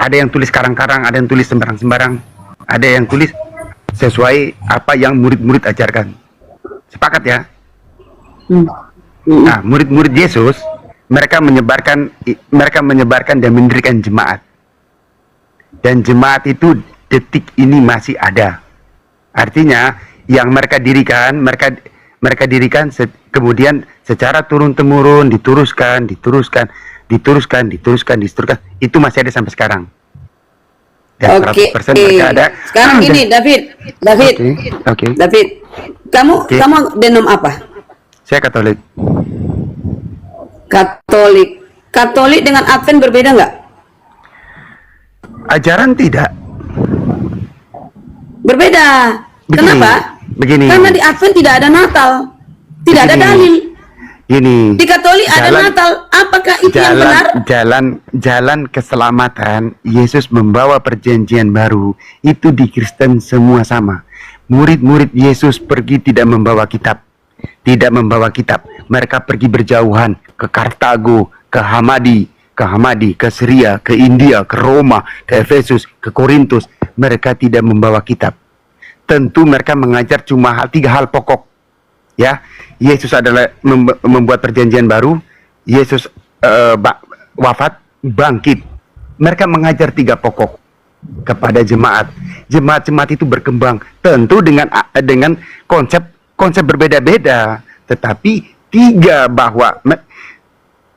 Ada yang tulis karang-karang, ada yang tulis sembarang-sembarang, ada yang tulis sesuai apa yang murid-murid ajarkan. Sepakat ya? Nah, murid-murid Yesus mereka menyebarkan dan mendirikan jemaat. Dan jemaat itu detik ini masih ada. Artinya yang mereka dirikan, kemudian secara turun-temurun diteruskan, itu masih ada sampai sekarang. Dan Oke. 100% mereka ada. Sekarang ini David. Oke. David, kamu denom apa? Saya Katolik. Katolik dengan Advent berbeda nggak? Ajaran tidak. Berbeda. Kenapa? Begini. Karena di Advent tidak ada Natal, tidak ada dalil. Gini. Di Katolik ada Natal. Apakah itu yang benar? Jalan keselamatan Yesus membawa perjanjian baru itu di Kristen semua sama. Murid-murid Yesus pergi tidak membawa kitab. Mereka pergi berjauhan ke Kartago, ke Hamadi, ke Syria, ke India, ke Roma, ke Efesus, ke Korintus. Mereka tidak membawa kitab. Tentu mereka mengajar cuma 3 hal pokok. Ya, Yesus adalah membuat perjanjian baru. Yesus wafat, bangkit. Mereka mengajar 3 pokok kepada jemaat. Jemaat-jemaat itu berkembang, tentu dengan konsep berbeda-beda, tetapi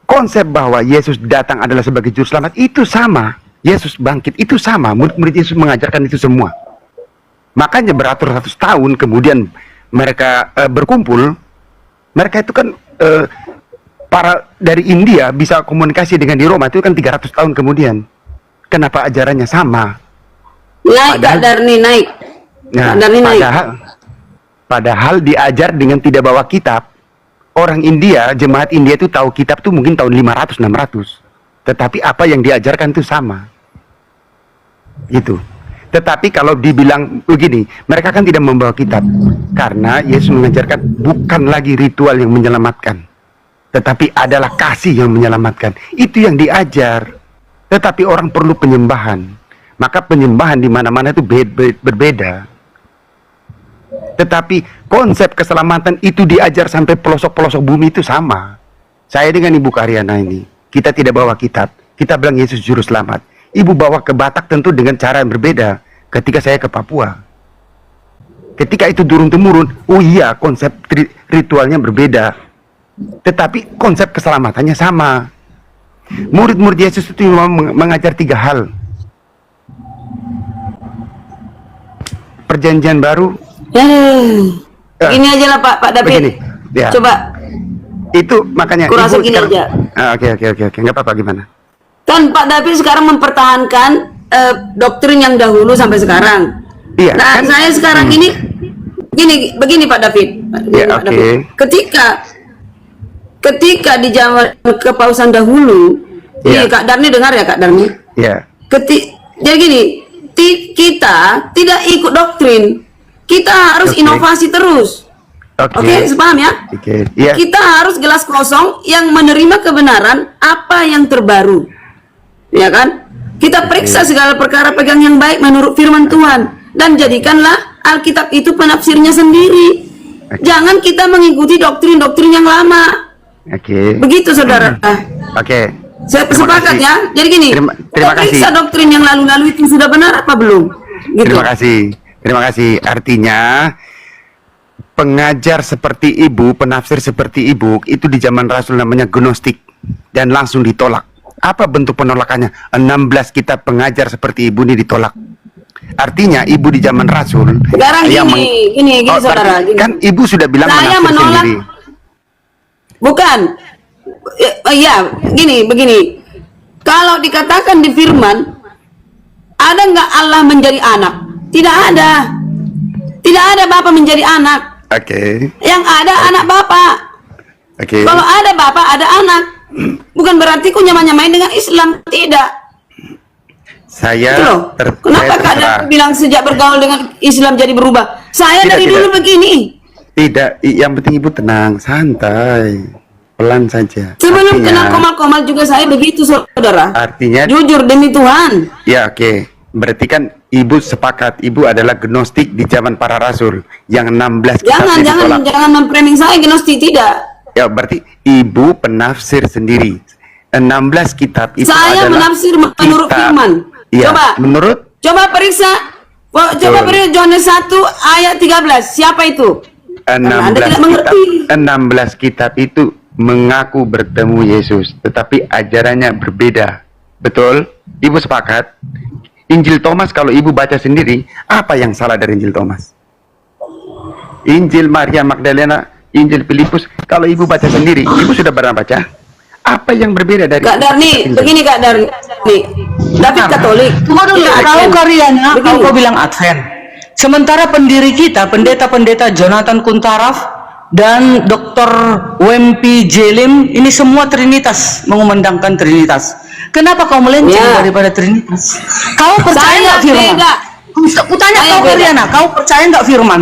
konsep bahwa Yesus datang adalah sebagai juru selamat itu sama. Yesus bangkit itu sama. Murid-murid Yesus mengajarkan itu semua. Makanya beratus-ratus tahun kemudian mereka berkumpul. Mereka itu kan para dari India bisa komunikasi dengan di Roma itu kan 300 tahun kemudian. Kenapa ajarannya sama? Naik, Kak Darni, naik. Nah, Kak Darni naik. Padahal diajar dengan tidak bawa kitab. Orang India, jemaat India itu tahu kitab itu mungkin tahun 500, 600. Tetapi apa yang diajarkan itu sama. Gitu. Tetapi kalau dibilang begini, mereka kan tidak membawa kitab. Karena Yesus mengajarkan bukan lagi ritual yang menyelamatkan, tetapi adalah kasih yang menyelamatkan. Itu yang diajar. Tetapi orang perlu penyembahan. Maka penyembahan di mana-mana itu berbeda. Tetapi konsep keselamatan itu diajar sampai pelosok-pelosok bumi itu sama. Saya dengan Ibu Karyana ini, kita tidak bawa kitab. Kita bilang Yesus juru selamat. Ibu bawa ke Batak tentu dengan cara yang berbeda. Ketika saya ke Papua, ketika itu turun-temurun, oh iya konsep ritualnya berbeda. Tetapi konsep keselamatannya sama. Murid-murid Yesus itu mengajar 3 hal. Perjanjian baru. Gini aja lah Pak David. Begini, ya. Coba. Itu makanya. Kurasa gini aja. Oke, nggak apa-apa, gimana? Kan Pak David sekarang mempertahankan doktrin yang dahulu sampai sekarang. Iya. Nah, kan, saya sekarang ini begini Pak David. Ya, Pak David. Ketika di zaman kepausan dahulu, ya. Kak Darni dengar ya Kak Darni? Ya. Jadi gini, kita tidak ikut doktrin, kita harus inovasi terus. Oke, sepaham ya? Yeah. Kita harus gelas kosong yang menerima kebenaran apa yang terbaru, ya kan? Kita periksa segala perkara, pegang yang baik menurut firman Tuhan, dan jadikanlah Alkitab itu penafsirnya sendiri. Jangan kita mengikuti doktrin-doktrin yang lama. Begitu saudara. Saya sepakat ya. Jadi gini, terima kasih. Periksa doktrin yang lalu-lalu itu sudah benar apa belum? Gitu. Terima kasih. Artinya pengajar seperti ibu, penafsir seperti ibu itu di zaman Rasul namanya gnostik dan langsung ditolak. Apa bentuk penolakannya? 16 kitab pengajar seperti ibu ini ditolak. Artinya ibu di zaman Rasul. Sekarang gini saudara. Gini. Kan ibu sudah bilang saya menolak sendiri. Bukan. Begini. Kalau dikatakan di firman, ada nggak Allah menjadi anak? Tidak ada. Tidak ada Bapa menjadi anak. Yang ada anak Bapak. Kalau ada Bapak, ada anak. Bukan berarti ku nyamain dengan Islam. Tidak. Kenapa Kak bilang sejak bergaul dengan Islam jadi berubah? Saya dari dulu begini. Tidak, yang penting ibu tenang, santai. pelan saja. Sebelum Artinya- kenal komal-komal juga saya begitu, saudara. Artinya, Jujur demi Tuhan. ya oke. Berarti kan ibu sepakat, ibu adalah gnostik di zaman para rasul yang 16 kitabnya ditolak. Jangan memframing saya gnostik, tidak. Ya berarti ibu penafsir sendiri. 16 kitab itu Saya adalah menafsir menurut kitab. firman. Iya, Coba periksa. Coba periksa Yohanes 1 ayat 13. Siapa itu? Karena Anda tidak mengerti. 16 kitab itu mengaku bertemu Yesus, tetapi ajarannya berbeda. Betul? Ibu sepakat? Injil Thomas kalau ibu baca sendiri, apa yang salah dari Injil Thomas? Injil Maria Magdalena, Injil Filipus, kalau ibu baca sendiri, ibu sudah pernah baca? Apa yang berbeda dari Kak Darni, begini Kak Darni. David Katolik. Tunggu dulu, Kita kalau Advent. Karyana, Begini. kau bilang Advent. Sementara pendiri kita, pendeta-pendeta Jonathan Kuntaraf dan Dr. Wempi Jelim, ini semua Trinitas, mengumandangkan Trinitas. Kenapa kau melenceng Ya. daripada Trinitas? Kau percaya Saya nggak firman? beda. Aku tanya Saya kau beda. Karyana, kau percaya nggak firman?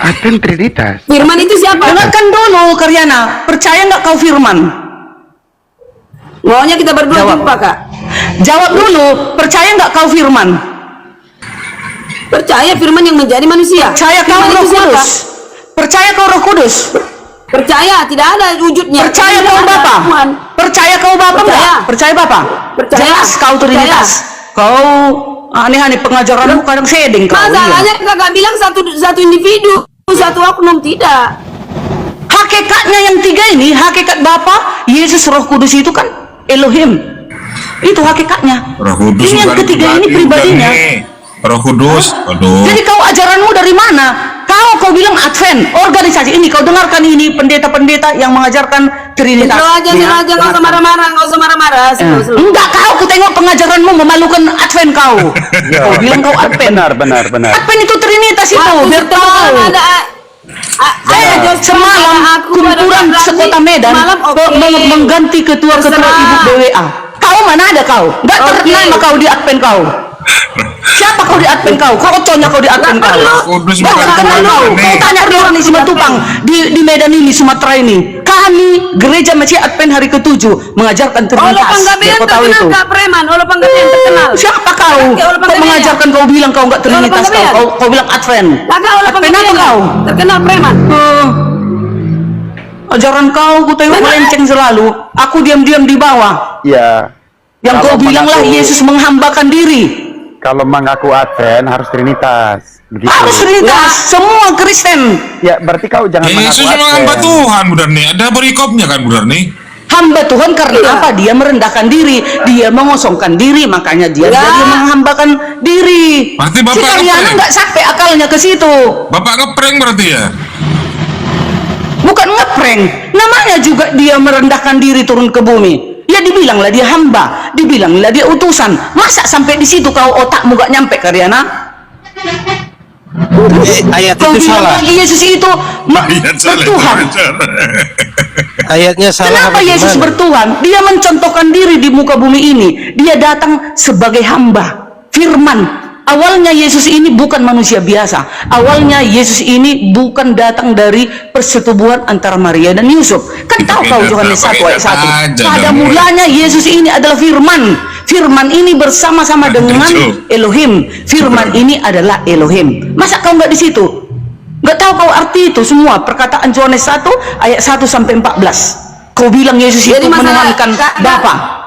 Advent Trinitas. Firman itu siapa? Dengarkan dulu Karyana, percaya nggak kau firman? Maunya kita berdua Jawab. jumpa, Kak. Jawab dulu, percaya nggak kau firman? Percaya firman yang menjadi manusia. Percaya kau Firman Roh itu siapa? Kudus? Percaya kau Roh Kudus? Percaya, tidak ada wujudnya. Percaya Tidak kau ada Bapa? Tuhan. Percaya kau Bapa Percaya. enggak? Percaya Bapa? Percaya. Jelas kau Trinitas. Kau aneh-aneh pengajaranmu kadang sedeng kau. Masalahnya Iya. kakak bilang satu individu, satu oknum, tidak. Hakikatnya yang tiga ini, hakikat Bapa, Yesus, Roh Kudus itu kan Elohim. Itu hakikatnya. Roh Kudus Ini yang bukan ketiga ini pribadi, pribadinya. bukan nih. Roh Kudus, aduh. Jadi kau ajaranmu dari mana? Kau bilang Advent, organisasi ini kau dengarkan ini pendeta-pendeta yang mengajarkan Trinitas. Slow aja, nggak usah marah-marah, nggak usah marah-marah. Slow. Enggak, kau tengok pengajaranmu memalukan Advent kau. Kau bilang kau Advent. Benar. Advent itu Trinitas itu, Waktu biar setelah tahu. ada Semalam kumpulan sekota Medan mengganti ketua-ketua Terserah. ibu BWA. Kau mana ada kau? Enggak ternama kau di Advent kau. Siapa kau di Advent kau? Kau oconya kau di Advent kau. Kudus Nggak bukan kenal pribadi. kau. Kau tanya di orang di Simatupang, di Medan ini, Sumatera ini. Kami gereja Masjid Advent hari ke-7 mengajarkan Olo Trinitas. Panggabean Biar kau tahu terkenal itu. Kak Preman, Olo Panggabean terkenal. Siapa kau? Oke, Olo Kau Panggabean. mengajarkan kau bilang kau enggak Trinitas kau. Panggabean. Kau bilang Advent. Kakak Olo Advent apa Panggabean kau? terkenal Preman. Ajaran kau tengok melenceng selalu. Aku diam-diam di bawah. Ya. Yang Kalau kau bilanglah mengaku- Yesus menghambakan diri. Kalau mengaku Advent harus Trinitas. Begitu. Harus Trinitas. Semua Kristen. Ya, berarti kau jangan Yesus mengaku memang hamba Advent. Tuhan, benar nih. Ada perikopnya kan, benar nih. Hamba Tuhan karena Iya. apa? Dia merendahkan diri, dia mengosongkan diri, makanya dia Ya. jadi menghambakan diri. Berarti Bapak Si Karyana ngeprank. nggak sampai akalnya ke situ. Bapak ngeprank berarti ya? Bukan ngeprank, namanya juga dia merendahkan diri turun ke bumi. Ya dibilanglah dia hamba, dibilanglah dia utusan. Masa sampai di situ kau otakmu gak nyampe Karyana? Ayat Kau itu bilang salah. Yesus itu Ayat salah itu bertuhan. benar. Ayatnya salah. Kenapa apa Yesus gimana? bertuhan? Dia mencontohkan diri di muka bumi ini. Dia datang sebagai hamba, firman. Awalnya Yesus ini bukan manusia biasa. Awalnya Yesus ini bukan datang dari persetubuhan antara Maria dan Yusuf. Kan tahu kau Yohanes 1 ayat 1. Aja Pada dong. mulanya Yesus ini adalah firman. Firman ini bersama-sama dengan Betul. Elohim. Firman ini adalah Elohim. Masa kau nggak di situ? Nggak tahu kau arti itu semua perkataan Yohanes 1 ayat 1 sampai 14. Kau bilang Yesus itu menuhankan Bapa.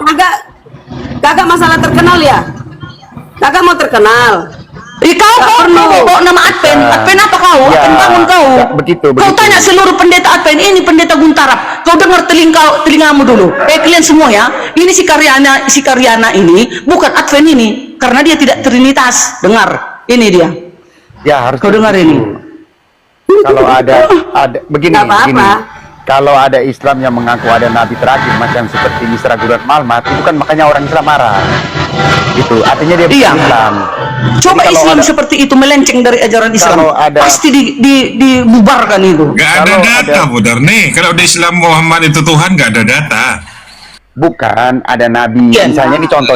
Kakak masalah terkenal ya? Kakak mau terkenal. Kau perlu. bawa nama Advent. Advent apa kau? Ya, Advent bangun kau. ya, begitu, Kau begitu. tanya seluruh pendeta Advent. Ini pendeta Guntarap. Kau dengar telingamu dulu. Kalian semua ya. Ini si Karyana ini bukan Advent ini, karena dia tidak Trinitas. Dengar. Ini dia. Ya, harus Kau dengar begitu. ini. Kalau ada begini, Nggak apa-apa. begini. Kalau ada Islam yang mengaku ada nabi terakhir macam seperti Misra Gurat Malmat, itu kan makanya orang Islam marah. Gitu. Artinya dia Iya. bukan Islam. Coba Jadi kalau Islam ada- seperti itu melenceng dari ajaran Islam. Kalau ada- Pasti dibubarkan itu. Gak ada Kalau data, ada- benar nih. Kalau di Islam Muhammad itu Tuhan, gak ada data. Bukan ada nabi. Iya. Misalnya ini contoh.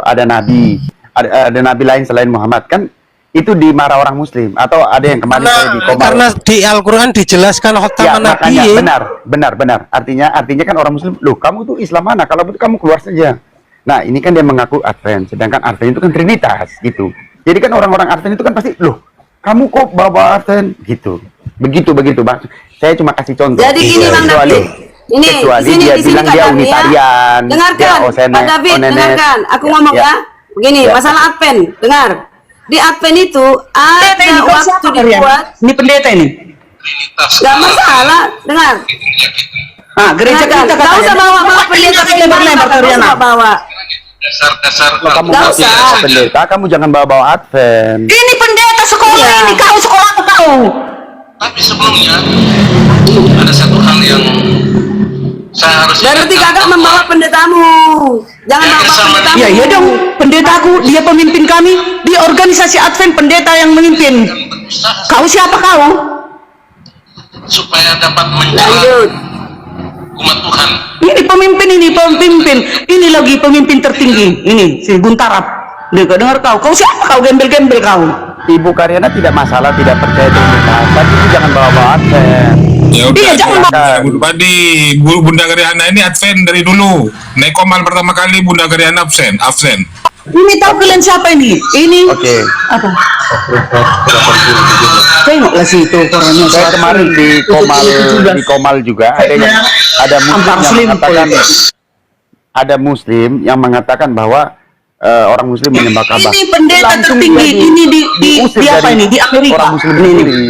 Ada nabi. Ada nabi lain selain Muhammad kan? itu dimarah orang Muslim, atau ada yang kemarin saya di Komal. Karena di Al-Quran dijelaskan Ya, khotaman makanya Nabi. benar. Artinya kan orang Muslim, loh kamu tuh Islam mana? Kalau betul kamu keluar saja. Nah, ini kan dia mengaku Advent, sedangkan Advent itu kan Trinitas gitu. Jadi kan orang-orang Advent itu kan pasti, loh kamu kok bawa Advent gitu. Begitu Bang. Saya cuma kasih contoh. Jadi gini Bang David. Kecuali Di dia sini bilang Kak dia David, unitarian. Dengarkan, dia Pak David, dengarkan. Aku ngomong Ya. ya. Begini, Ya. masalah Advent. Dengar. Di Advent itu Pendeta ini ada kau waktu siapa kalian? dibuat. Ini pendeta ini. Gak masalah. Dengar. Ah, gereja Dengarkan. kita Gak usah bawa pendeta ke lebar-lebar Gak Riana. usah bawa. Dasar-dasar Kalau kamu Nggak mau usah. tidak pendeta, kamu jangan bawa Advent. Ini pendeta sekolah Iya. ini kau sekolah kau. Tapi sebelumnya ada satu hal yang saya harus Berarti ingatkan kakak bahwa membawa pendetamu. Jangan Ya, bawa sama pendetamu. Ya, iya dong. Pendetaku, dia pemimpin kami di organisasi Advent, pendeta yang memimpin. berusaha Kau siapa kau? supaya dapat mencela Lanjut. umat Tuhan. Ini pemimpin. Ini lagi pemimpin tertinggi. Ini si Guntarap. Dengar kau. Kau siapa kau? Gembel-gembel kau. Ibu Karyana tidak masalah, tidak percaya Trinitas, tapi itu jangan bawa Advent. Ya udah, Iya, jangan Budi, Bunda Karyana ini Advent dari dulu. Naik Komal pertama kali Bunda Karyana absen. Ini tahu kalian siapa ini? Ini Oke. apa? Tengoklah situ orangnya. Saya kemarin di Komal juga ada Muslim yang mengatakan bahwa orang Muslim menyembah Ka'bah. Ini pendeta Langsung tertinggi. dia Ini diusir di apa dari ini? Di Amerika. Orang Muslim Ini. sendiri.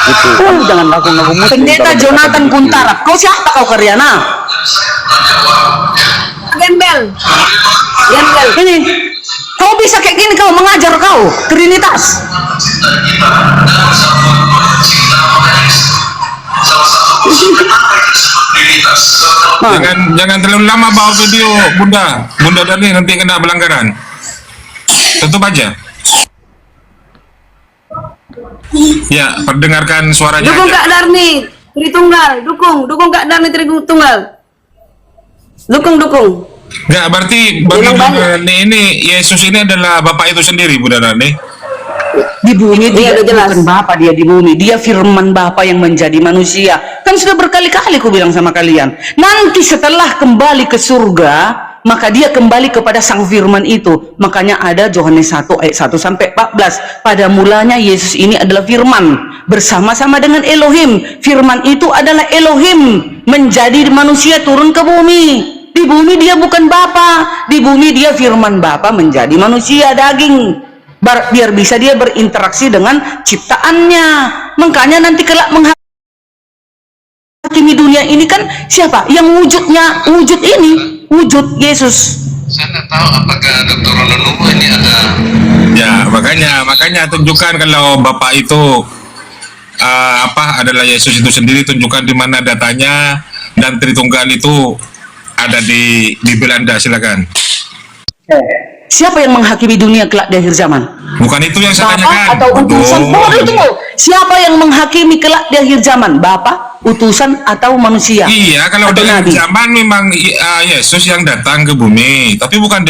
Itu. Kamu jangan ngaku-ngaku Muslim. Pendeta kalau Jonathan berkata begitu. Guntarap. Kau siapa kau Karyana? Gembel. Gembel. Ini. Kau bisa kayak gini kau mengajar kau Trinitas. Nah, Jangan terlalu lama bawa video Bunda Dani, nanti kena pelanggaran. Tutup aja. Ya, perdengarkan suaranya Dukung aja. Kak Darni Tritunggal. Dukung Kak Darni Tritunggal. Dukung. Enggak, berarti bagi Memang Bunda Dani ini Yesus ini adalah Bapak itu sendiri, Bunda Dani. di bumi dia Iya, udah jelas. bukan Bapa, dia di bumi, dia firman Bapa yang menjadi manusia. Kan sudah berkali-kali aku bilang sama kalian, nanti setelah kembali ke surga, maka dia kembali kepada sang firman itu. Makanya ada Yohanes 1 ayat 1 sampai 14. Pada mulanya Yesus ini adalah firman bersama-sama dengan Elohim. Firman itu adalah Elohim menjadi manusia turun ke bumi. Di bumi dia bukan Bapa, di bumi dia firman Bapa menjadi manusia daging. Biar bisa dia berinteraksi dengan ciptaannya. Makanya nanti kelak menghakimi dunia ini kan siapa? Yang wujud Yesus. Saya tidak tahu apakah Dr. Rononubu ini ada Ya, makanya tunjukkan kalau Bapak itu adalah Yesus itu sendiri, tunjukkan di mana datanya, dan Tritunggal itu ada di Belanda, silakan. Siapa yang menghakimi dunia kelak di akhir zaman? Bukan itu yang saya Bapa tanyakan. atau utusan? Aduh. Tunggu. Siapa yang menghakimi kelak di akhir zaman? Bapa, utusan atau manusia? Iya, kalau Atau di nabi? zaman memang Yesus yang datang ke bumi, tapi bukan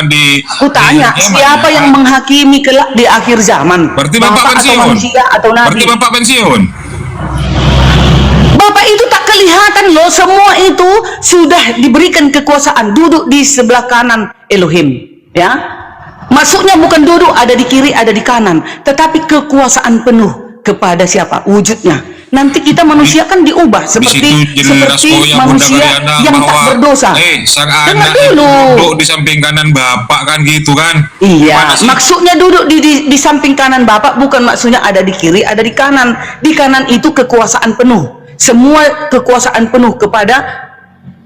di. Aku tanya, di zaman, siapa ya. yang menghakimi kelak di akhir zaman? Berarti Bapak atau pensiun. manusia atau nabi? Berarti Bapak pensiun. Bapak itu tak kelihatan loh, semua itu sudah diberikan kekuasaan, duduk di sebelah kanan Elohim, ya. Maksudnya bukan duduk ada di kiri, ada di kanan, tetapi kekuasaan penuh kepada siapa? Wujudnya. Nanti kita manusia kan diubah Di seperti situ jelas kok yang Bunda manusia Karyana yang tak bahwa berdosa. sang Dengar anak itu dulu. duduk di samping kanan Bapak kan gitu kan. Iya, Mana sih? maksudnya duduk di samping kanan Bapak bukan maksudnya ada di kiri, ada di kanan. Di kanan itu kekuasaan penuh. Semua kekuasaan penuh kepada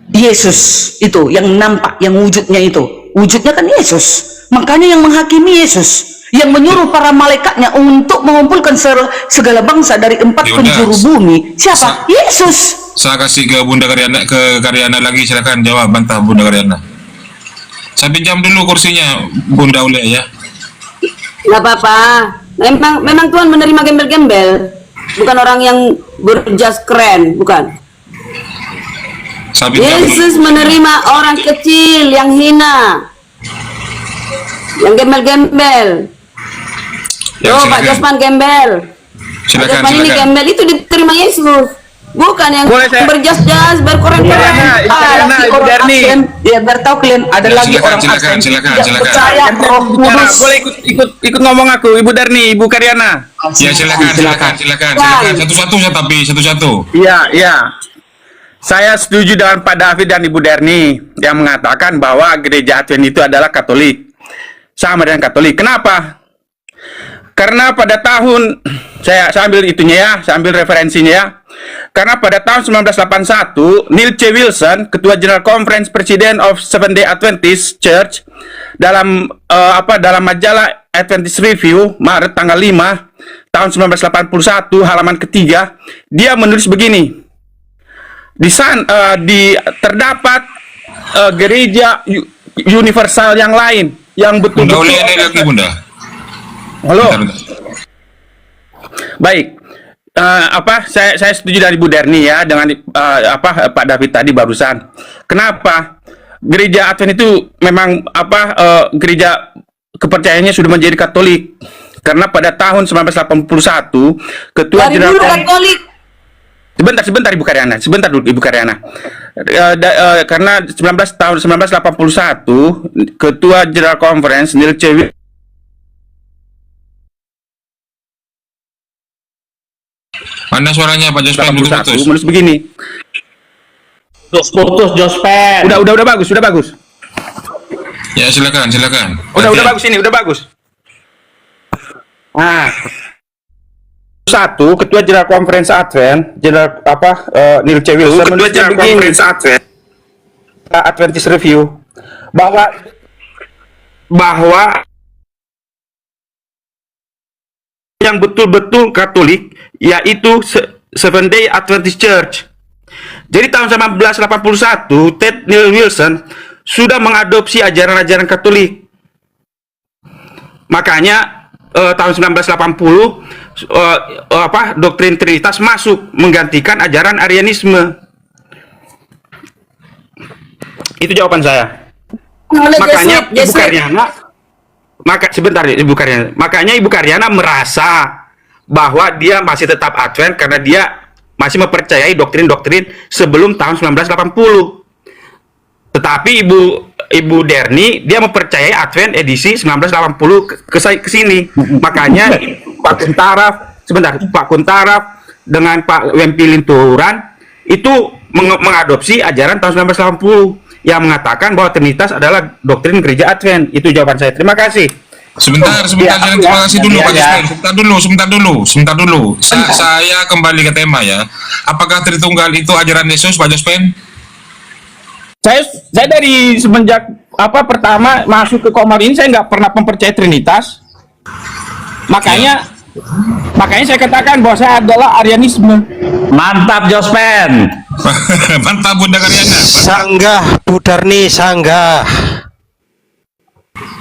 Yesus itu yang nampak, yang wujudnya itu. Wujudnya kan Yesus. Makanya yang menghakimi Yesus, yang menyuruh para malaikatnya untuk mengumpulkan segala bangsa dari 4 Yaudah. penjuru bumi. Siapa? Yesus. Saya kasih ke Bunda Karyana lagi, silakan jawab, bantah Bunda Karyana. Saya pinjam dulu kursinya Bunda Ule ya. Nggak apa-apa. Memang Tuhan menerima gembel-gembel. Bukan orang yang berjas keren, bukan. Saya pinjam dulu. Yesus menerima orang kecil yang hina, yang gembel-gembel. Ya, Pak silakan. Jospan gembel. Pak Silakan, Jospan ini silakan. gembel itu diterima Yesus. Bukan yang Boleh saya- berjas-jas, berkoren-koren. Ibu Lagi orang Darni. absen, ya biar tahu kalian ada Ya, lagi silakan, orang silakan, absen silakan, tidak silakan. percaya Roh Kudus. Boleh ikut ngomong aku, Ibu Darni, Ibu Karyana. Ya, silakan. Satu-satu satu-satu. Iya. Saya setuju dengan Pak David dan Ibu Darni yang mengatakan bahwa gereja Advent itu adalah Katolik. Sama dengan Katolik. Kenapa? Karena pada tahun saya ambil itunya ya, saya ambil referensinya ya. Karena pada tahun 1981, Neil C. Wilson, Ketua General Conference President of Seventh-day Adventist Church, dalam dalam majalah Adventist Review Maret tanggal 5 tahun 1981 halaman ketiga, dia menulis begini. Terdapat gereja universal yang lain yang Bunda betul-betul ulangi lagi, Bunda. Halo. Bentar. Baik. Saya setuju dari Bu Derni ya dengan Pak David tadi barusan. Kenapa? Gereja Advent itu memang gereja kepercayaannya sudah menjadi Katolik. Karena pada tahun 1981 Ketua Dari Jenderal dulu Katolik. Sebentar Ibu Karyana, sebentar dulu Ibu Karyana. Karena tahun 1981 Ketua General Conference Neil C. Mana suaranya Pak Jospan? Putus. menulis begini. Putus Jospen. Udah bagus. Ya, silakan. Udah bagus ini, udah bagus. Nah, satu Ketua General Conference Advent, Neil C. Wilson, Ketua General Conference Advent, Adventist Review, bahwa yang betul-betul Katolik yaitu Seventh-day Adventist Church. Jadi tahun 1981 Ted Neil Wilson sudah mengadopsi ajaran-ajaran Katolik. Makanya tahun 1980 doktrin Trinitas masuk menggantikan ajaran Arianisme. Itu jawaban saya. Oleh Makanya Ibu Jesuit. Karyana, makanya Ibu Karyana merasa bahwa dia masih tetap Advent karena dia masih mempercayai doktrin-doktrin sebelum tahun 1980. Tetapi Ibu Derni dia mempercayai Advent edisi 1980 ke sini. Makanya Pak Kuntaraf dengan Pak Wempi Linturan itu mengadopsi ajaran tahun 1980 yang mengatakan bahwa Trinitas adalah doktrin gereja Advent. Itu jawaban saya. Terima kasih. Sebentar, jangan terima kasih dulu Pak Jospan. Sebentar dulu. Saya kembali ke tema ya. Apakah Tritunggal itu ajaran Yesus, Pak Jospan? Saya dari semenjak pertama masuk ke Komar ini saya nggak pernah mempercayai Trinitas. Makanya saya katakan bahwa saya adalah Arianisme. Mantap Jospen. Mantap Bunda Karyana. Sanggah Bu Darni, sanggah.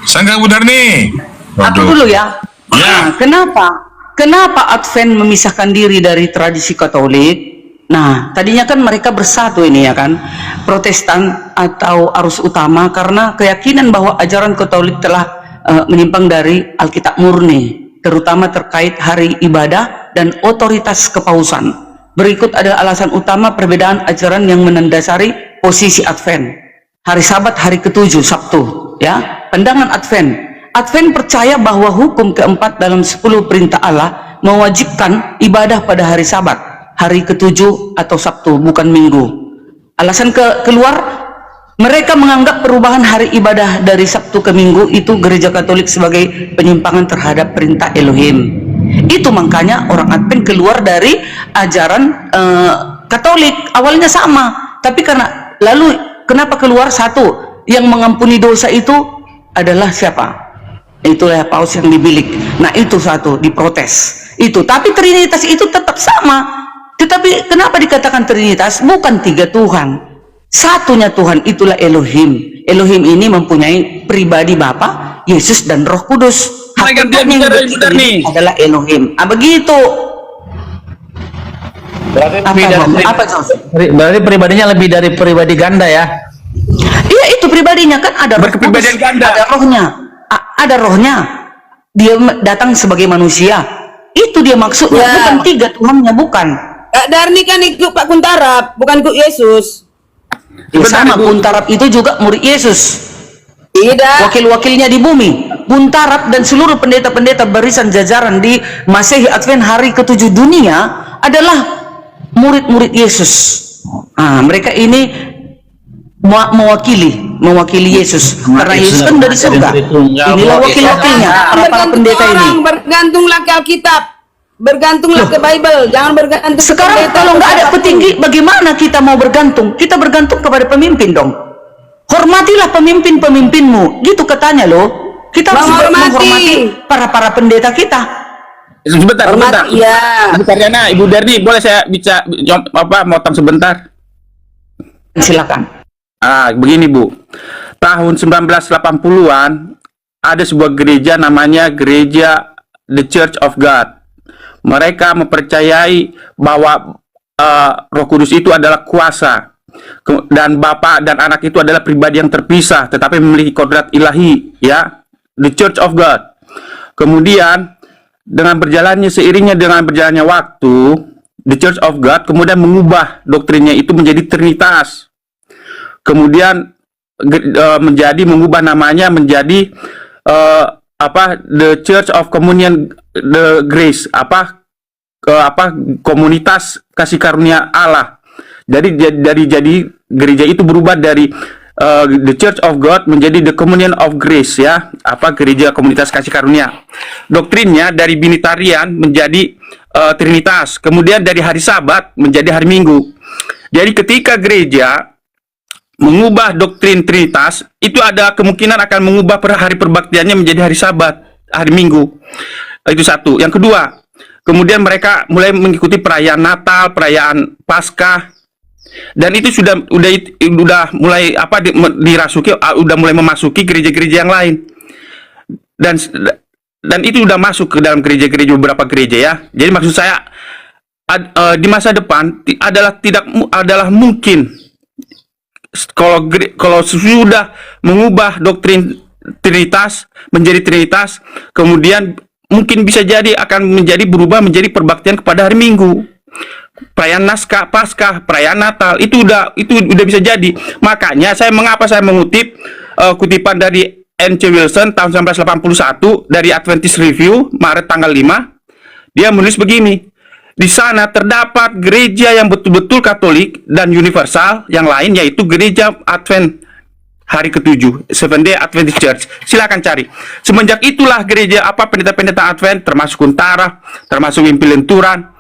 Sanggah Bu Darni. Aku dulu ya. Ya. Kenapa Advent memisahkan diri dari tradisi Katolik? Nah, tadinya kan mereka bersatu ini ya kan, Protestan atau arus utama karena keyakinan bahwa ajaran Katolik telah menyimpang dari Alkitab murni, terutama terkait hari ibadah dan otoritas kepausan. Berikut ada alasan utama perbedaan ajaran yang mendasari posisi Advent. Hari Sabat, hari ke-7, Sabtu, ya. Pandangan Advent percaya bahwa hukum keempat dalam 10 perintah Allah mewajibkan ibadah pada hari Sabat, hari ke-7 atau Sabtu, bukan Minggu. Alasan keluar, mereka menganggap perubahan hari ibadah dari Sabtu ke Minggu itu gereja Katolik sebagai penyimpangan terhadap perintah Elohim. Itu makanya orang Advent keluar dari ajaran Katolik. Awalnya sama, tapi kenapa keluar? Satu, yang mengampuni dosa itu adalah siapa? Itulah paus yang dibilik. Nah, itu satu, diprotes. Itu, tapi Trinitas itu tetap sama. Tetapi kenapa dikatakan Trinitas? Bukan 3 Tuhan. Satunya Tuhan, itulah Elohim. Elohim ini mempunyai pribadi Bapa, Yesus dan Roh Kudus. Hakikatnya yang adalah Elohim. Begitu. Berarti pribadinya lebih dari pribadi ganda ya? Iya, itu pribadinya kan ada roh kudus, Berkepribadian ganda. ada rohnya, ada rohnya. dia datang sebagai manusia. Itu dia maksudnya, Ya. bukan tiga Tuhannya, bukan. Kak Darni kan ikut Pak Kuntarap, bukan ikut Yesus. Ya, sama, Buntarap itu juga murid Yesus, Tidak. wakil-wakilnya di bumi. Buntarap dan seluruh pendeta-pendeta barisan jajaran di Masehi Advent hari ke-7 dunia adalah murid-murid Yesus. Nah, mereka ini mewakili Yesus, karena Yesus kan dari surga. Inilah wakil-wakilnya, para pendeta ini. Bergantunglah ke Alkitab, bergantunglah ke Bible, jangan bergantung ke Sekarang pendeta kalau atau nggak ada siapapun. petinggi, bagaimana kita mau bergantung? Kita bergantung kepada pemimpin dong. Hormatilah pemimpin-pemimpinmu, gitu katanya loh. Kita harus menghormati para pendeta kita. Sebentar. Iya. Ibu Karyana, Ibu Darni, boleh saya bicara motong sebentar? Silakan. Begini Bu, tahun 1980-an ada sebuah gereja namanya gereja The Church of God. Mereka mempercayai bahwa Roh Kudus itu adalah kuasa, dan Bapa dan Anak itu adalah pribadi yang terpisah tetapi memiliki kodrat ilahi, ya. The Church of God. Kemudian seiringnya dengan berjalannya waktu, The Church of God kemudian mengubah doktrinnya itu menjadi Trinitas. Kemudian mengubah namanya menjadi The Church of Communion, the Grace, komunitas kasih karunia Allah. Jadi gereja itu berubah dari The Church of God menjadi The Communion of Grace, ya, gereja komunitas kasih karunia. Doktrinnya dari binitarian menjadi Trinitas, kemudian dari hari Sabat menjadi hari Minggu. Jadi ketika gereja mengubah doktrin Trinitas, itu ada kemungkinan akan mengubah hari perbaktiannya menjadi hari Sabat, hari Minggu. Itu satu. Yang kedua, kemudian mereka mulai mengikuti perayaan Natal, perayaan Paskah, dan itu sudah mulai dirasuki, udah mulai memasuki gereja-gereja yang lain, dan itu udah masuk ke dalam gereja-gereja, beberapa gereja, ya. Jadi maksud saya di masa depan adalah mungkin kalau sudah mengubah doktrin Trinitas menjadi Trinitas, kemudian mungkin bisa jadi akan berubah menjadi perbaktian kepada hari Minggu, perayaan Paskah, perayaan Natal. Itu udah bisa jadi. Makanya mengapa saya mengutip kutipan dari N.C. Wilson tahun 1981 dari Adventist Review Maret tanggal 5. Dia menulis begini: di sana terdapat gereja yang betul-betul Katolik dan universal, yang lain yaitu gereja Advent hari ke-7, Seventh Day Adventist Church. Silakan cari. Semenjak itulah gereja pendeta-pendeta Advent, termasuk Kuntara, termasuk Impilenturan,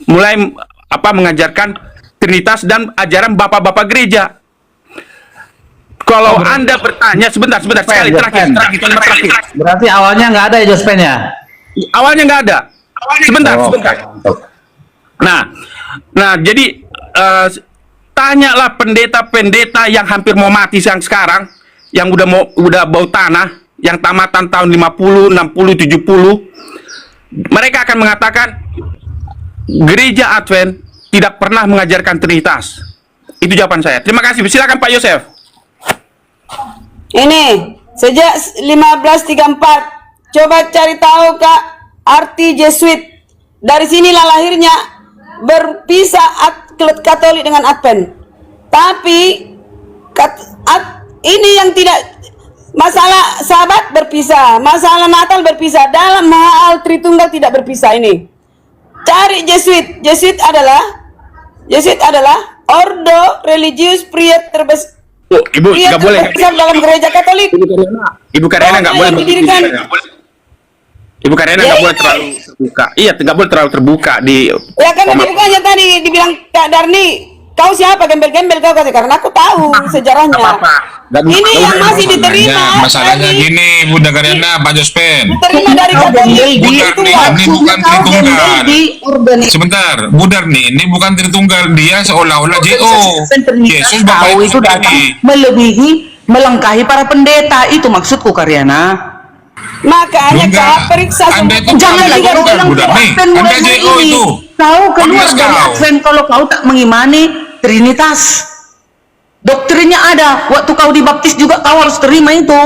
mulai mengajarkan Trinitas dan ajaran bapak-bapak gereja. Kalau Anda bertanya, sebentar sekali terakhir. Berarti awalnya nggak ada ya Jospen ya? Awalnya nggak ada. Sebentar. Nah, jadi tanyalah pendeta-pendeta yang hampir mau mati sekarang, yang udah bau tanah, yang tamatan tahun 50, 60, 70. Mereka akan mengatakan gereja Advent tidak pernah mengajarkan Trinitas. Itu jawaban saya. Terima kasih. Silakan Pak Yosef. Ini sejak 1534 coba cari tahu Kak arti Jesuit. Dari sinilah lahirnya berpisah Katolik dengan Advent. Tapi ini yang tidak, masalah Sabat berpisah, masalah Natal berpisah, dalam hal Tritunggal tidak berpisah. Ini cari Jesuit. Jesuit adalah ordo religius pria terbesar. Ibu nggak boleh. Dalam gereja Katolik. Ibu Karyana nggak boleh didirikan. Ibu Karyana nggak boleh terlalu terbuka. Iya, nggak boleh terlalu terbuka di. Ya kan dibukanya tadi dibilang Kak Darni, kau siapa gembel-gembel kau kata, karena aku tahu sejarahnya. Ini yang masih diterima. Masalahnya gini, Bunda Karyana, Pak Jospen. Diterima dari Katolik. Ini bukan Tritunggal. Sebentar, Bu Darni, ini bukan Tritunggal. Dia seolah-olah JO. Yesus Bapak itu datang melengkahi para pendeta. Itu maksudku, Karyana. Makanya Kak periksa Anda itu Jangan lagi Bu Darni. Anda JO itu. Kau keluar Podcast dari kau. Advent kalau kau tak mengimani Trinitas. Doktrinnya ada. Waktu kau dibaptis juga kau harus terima itu.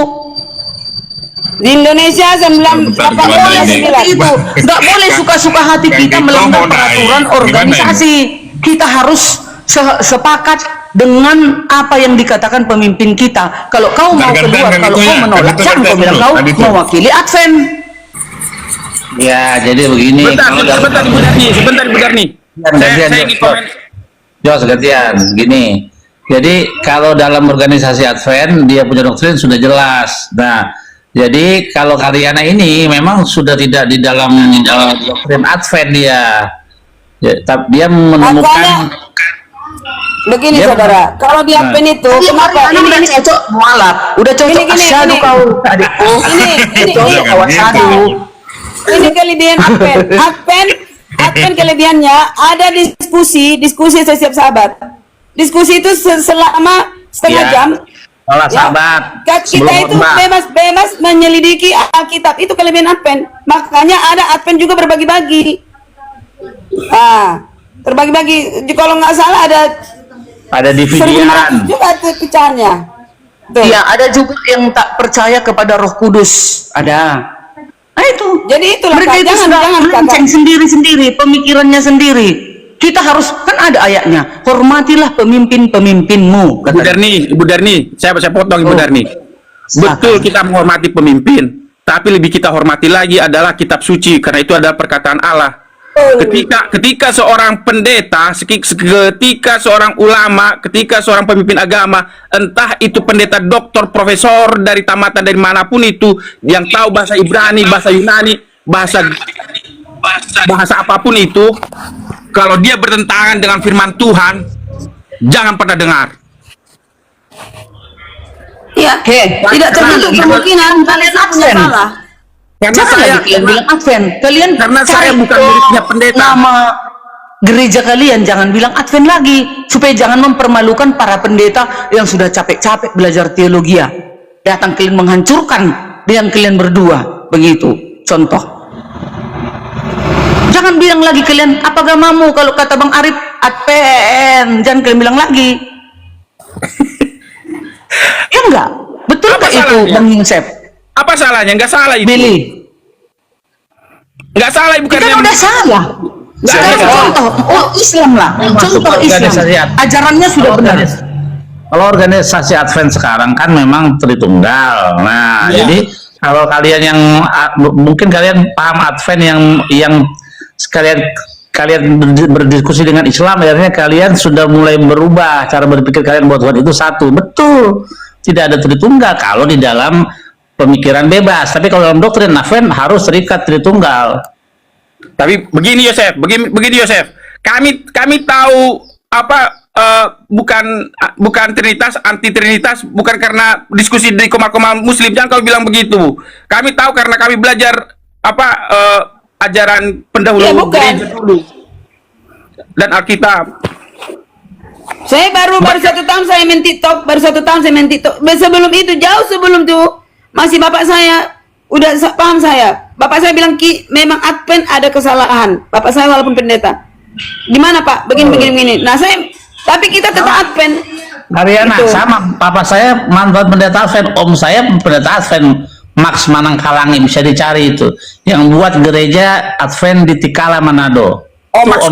Di Indonesia 1989 itu nggak boleh suka-suka hati kita melanggar peraturan organisasi. Kita harus sepakat dengan apa yang dikatakan pemimpin kita. Kalau kau mau keluar, kalau kau menolak, jangan kau bilang kau mewakili Advent. Ya, jadi begini. Sebentar Ibu Darni. Saya ingin komen. Jos, gantian. Gini. Jadi kalau dalam organisasi Advent dia punya doktrin sudah jelas. Nah, jadi kalau Karyana ini memang sudah tidak di dalam doktrin Advent dia. Ya, dia menemukan. Makanya, begini saudara, kalau di Advent itu kenapa ini cocok mualaf, udah cocok asyadu kau adikku. Ini kelebihan Advent kelebihannya ada diskusi setiap sahabat. Diskusi itu selama setengah jam. Olah sahabat. Kita itu bebas menyelidiki Alkitab, itu kelebihan Advent. Makanya ada Advent juga berbagi-bagi. Terbagi-bagi. Kalau nggak salah ada dividian juga pecahannya. Iya, ada juga yang tak percaya kepada Roh Kudus. Ada. Nah itu. Jadi itulah mereka itu sudah melenceng sendiri-sendiri, pemikirannya sendiri. Kita harus, kan ada ayatnya, hormatilah pemimpin-pemimpinmu. Ibu Darni, saya potong Ibu Darni. Betul kita menghormati pemimpin, tapi lebih kita hormati lagi adalah kitab suci, karena itu adalah perkataan Allah. Ketika seorang pendeta, ketika seorang ulama, ketika seorang pemimpin agama, entah itu pendeta, doktor, profesor dari tamatan dari manapun itu, yang tahu bahasa Ibrani, bahasa Yunani, bahasa apapun itu, kalau dia bertentangan dengan firman Tuhan, jangan pernah dengar. Ya, tidak tertutup kemungkinan kalian punya salah. Karena kalian bilang Advent, kalian karena saya bukan muridnya pendeta. Nama gereja kalian jangan bilang Advent lagi, supaya jangan mempermalukan para pendeta yang sudah capek-capek belajar teologi. Datang kalian menghancurkan dengan kalian berdua, begitu. Contoh. Jangan bilang lagi kalian apa agamamu, kalau kata Bang Arif Advent, jangan kalian bilang lagi. Ya enggak? Betul nggak itu Bang Yusef? Apa salahnya? Enggak salah itu. Billy. Enggak salah, bukan kan udah salah. Contoh, Islam lah. Contoh Islam. Ajarannya sudah benar. Kalau organisasi Advent sekarang kan memang Tritunggal. Nah, jadi kalau kalian yang mungkin kalian paham Advent yang kalian berdiskusi dengan Islam, akhirnya kalian sudah mulai berubah cara berpikir kalian bahwa Tuhan itu satu. Betul. Tidak ada Tritunggal kalau di dalam pemikiran bebas, tapi kalau dalam doktrin Advent harus terikat Tritunggal. Tapi begini Yosef, kami tahu apa bukan Trinitas, anti Trinitas, bukan karena diskusi di koma-koma Muslim, jangan kau bilang begitu. Kami tahu karena kami belajar ajaran pendahulu gereja dulu dan Alkitab. Saya baru 1 tahun saya main TikTok, sebelum itu, jauh sebelum itu masih bapak saya udah paham saya. Bapak saya bilang memang Advent ada kesalahan. Bapak saya walaupun pendeta. Gimana Pak? Begini. Nah tapi kita tetap Advent. Karyana sama. Papa saya mantan pendeta Advent. Om saya pendeta Advent. Max Manangkalangi, bisa dicari itu. Yang buat gereja Advent di Tikala Manado. Oh, Max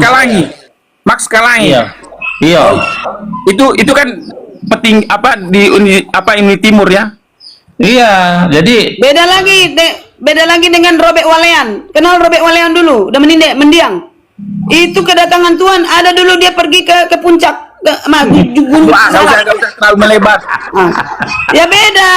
Kalangi. Iya. Itu kan peting di Uni Timur ya. Iya, jadi beda lagi dengan Robert Walean. Kenal Robert Walean dulu, udah mendiang. Itu kedatangan Tuhan, ada dulu dia pergi ke puncak gunung. Enggak usah terlalu melebar. Ya beda.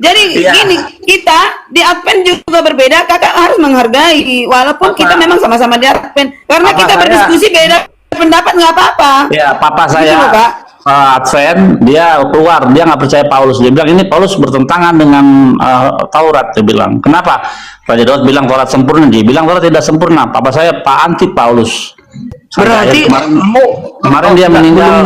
Jadi gini, kita di Advent juga berbeda, kakak harus menghargai walaupun kita memang sama-sama di Advent. Karena kita berdiskusi beda pendapat nggak apa-apa. Ya, papa saya gitu, Pak. Advent, dia keluar, dia nggak percaya Paulus. Dia bilang ini Paulus bertentangan dengan Taurat. Dia bilang, kenapa? Raja Daud bilang Taurat sempurna, dia bilang Taurat tidak sempurna. Papa saya anti Paulus. Berarti kemarin dia meninggal.